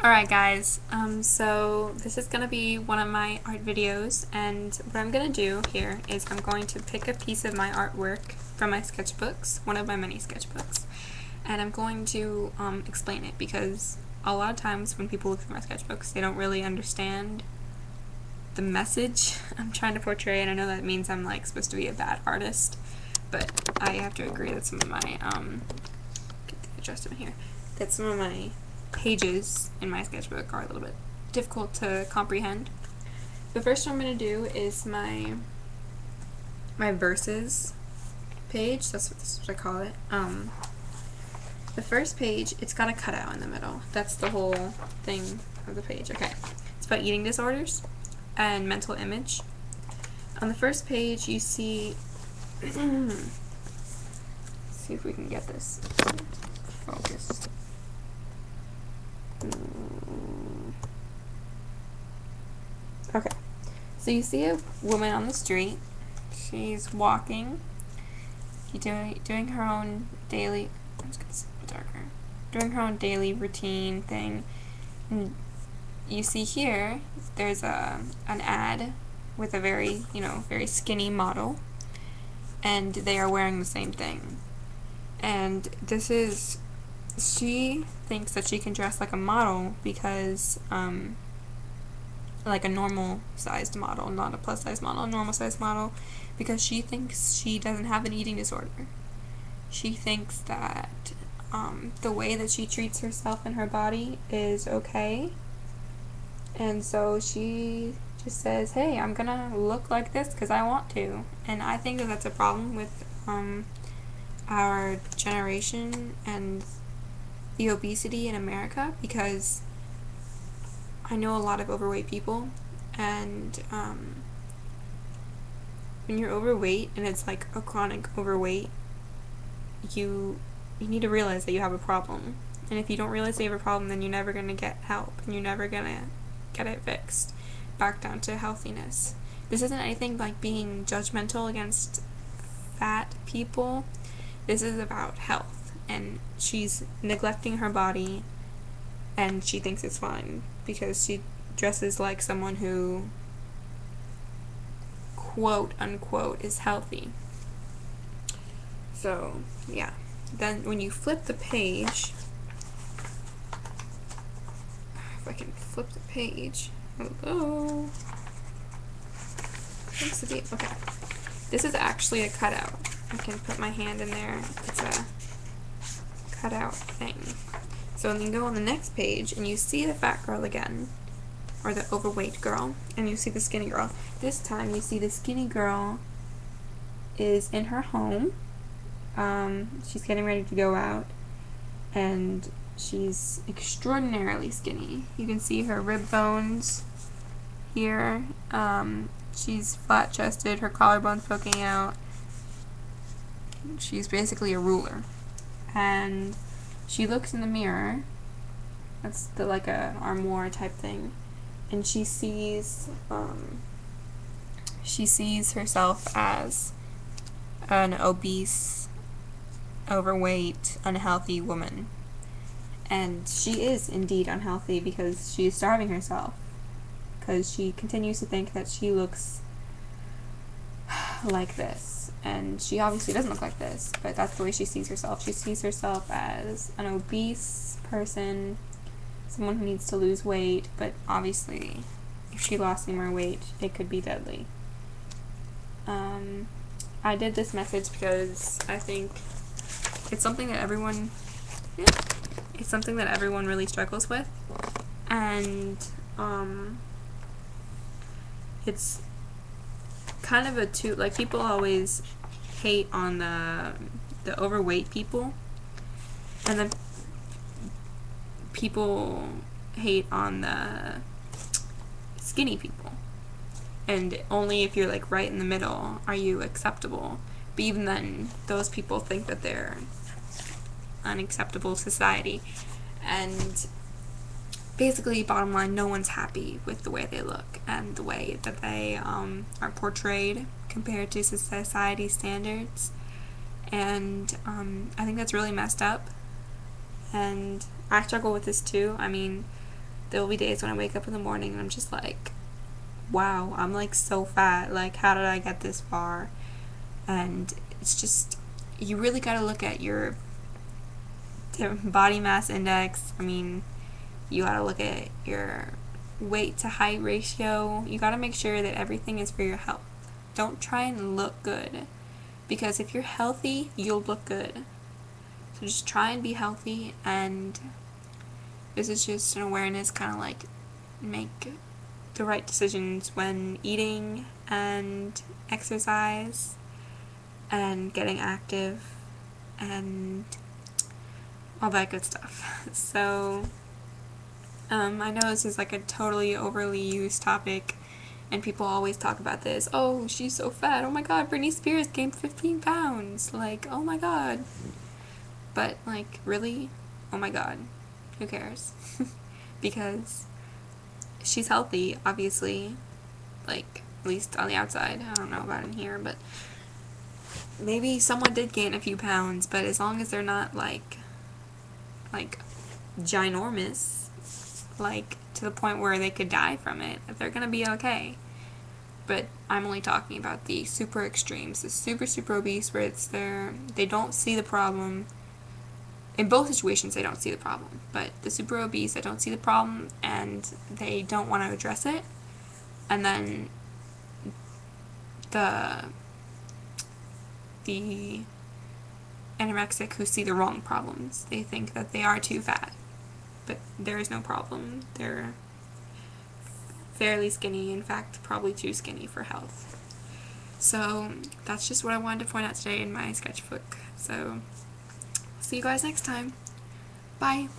Alright guys, so this is going to be one of my art videos, and what I'm going to do here is I'm going to pick a piece of my artwork from my sketchbooks, one of my many sketchbooks, and I'm going to explain it, because a lot of times when people look through my sketchbooks, they don't really understand the message I'm trying to portray, and I know that means I'm like supposed to be a bad artist, but I have to agree that some of my, get the adjustment here, that some of my pages in my sketchbook are a little bit difficult to comprehend. The first one I'm going to do is my verses page. That's what I call it. The first page, it's got a cutout in the middle. That's the whole thing of the page. Okay, it's about eating disorders and mental image. On the first page, you see. Let's see if we can get this focused. Okay, so you see a woman on the street. She's walking. She's doing her own daily. I'm just gonna see it darker. Doing her own daily routine thing. And you see here, there's an ad with a very skinny model, and they are wearing the same thing. And this is. She thinks that she can dress like a model because, like a normal sized model, not a plus size model, a normal sized model, because she thinks she doesn't have an eating disorder. She thinks that the way that she treats herself and her body is okay, and so she just says, hey, I'm gonna look like this because I want to. And I think that that's a problem with our generation and the obesity in America, because I know a lot of overweight people, and when you're overweight and it's like a chronic overweight, you need to realize that you have a problem. And if you don't realize that you have a problem, then you're never going to get help, and you're never going to get it fixed back down to healthiness. This isn't anything like being judgmental against fat people. This is about health. And she's neglecting her body, and she thinks it's fine because she dresses like someone who, quote unquote, is healthy. So yeah, then when you flip the page, if I can flip the page, hello, what's the deal? Okay, this is actually a cutout. I can put my hand in there. It's a cutout thing. So then you go on the next page and you see the fat girl again, or the overweight girl, and you see the skinny girl. This time you see the skinny girl is in her home. She's getting ready to go out, and she's extraordinarily skinny. You can see her rib bones here. She's flat chested, her collarbone's poking out. She's basically a ruler. And she looks in the mirror. That's like an armoire type thing, and she sees herself as an obese, overweight, unhealthy woman. And she is indeed unhealthy because she is starving herself, because she continues to think that she looks like this. And she obviously doesn't look like this, but that's the way she sees herself. She sees herself as an obese person, someone who needs to lose weight, but obviously if she lost any more weight, it could be deadly. I did this message because I think it's something that everyone really struggles with, and it's kind of like people always hate on the overweight people, and then people hate on the skinny people, and only if you're like right in the middle are you acceptable. But even then, those people think that they're unacceptable to society, and basically, bottom line, no one's happy with the way they look and the way that they are portrayed compared to society standards. And I think that's really messed up. And I struggle with this too. I mean, there will be days when I wake up in the morning and I'm just like, wow, I'm like so fat, like how did I get this far? And it's just, you really gotta look at your body mass index. I mean, you gotta look at your weight to height ratio. You gotta make sure that everything is for your health. Don't try and look good, because if you're healthy, you'll look good. So just try and be healthy, and this is just an awareness, kind of like make the right decisions when eating and exercise and getting active and all that good stuff. So I know this is like a totally overly used topic, and people always talk about this. Oh, she's so fat. Oh my god, Britney Spears gained 15 pounds. Like, oh my god. But, like, really? Oh my god. Who cares? Because she's healthy, obviously. Like, at least on the outside. I don't know about in here, but maybe someone did gain a few pounds, but as long as they're not, like ginormous, like, to the point where they could die from it, they're gonna be okay. But I'm only talking about the super extremes, the super obese, where it's they don't see the problem. In both situations, they don't see the problem. But the super obese, they don't see the problem, and they don't want to address it. And then the anorexic who see the wrong problems. They think that they are too fat, but there is no problem. They're fairly skinny, in fact, probably too skinny for health. So that's just what I wanted to point out today in my sketchbook. So see you guys next time. Bye.